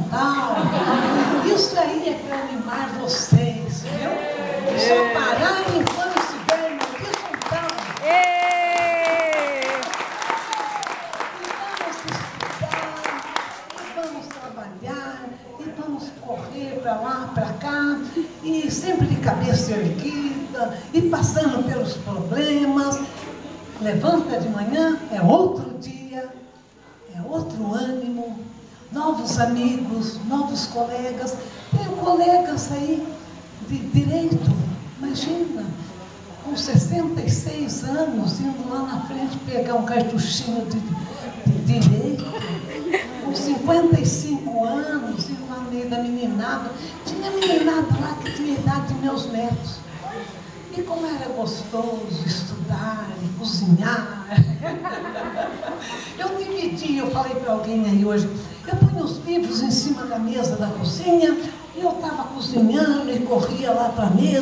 horizontal. Isso aí é para animar vocês, viu? Só pararem quando estiverem na horizontal. Vamos trabalhar e vamos correr para lá, para cá, e sempre de cabeça erguida, e passando pelos problemas. Levanta de manhã, é outro dia, é outro ânimo, novos amigos, novos colegas. Tenho colegas aí de direito, imagina, com 66 anos, indo lá na frente pegar um cartuchinho de direito. Com 55 anos, indo lá no meio da meninada. Tinha meninada lá que tinha a idade de meus netos. E como era gostoso estudar e cozinhar. Eu dividi, eu falei para alguém aí hoje, eu punha os livros em cima da mesa da cozinha, e eu estava cozinhando e corria lá para a mesa.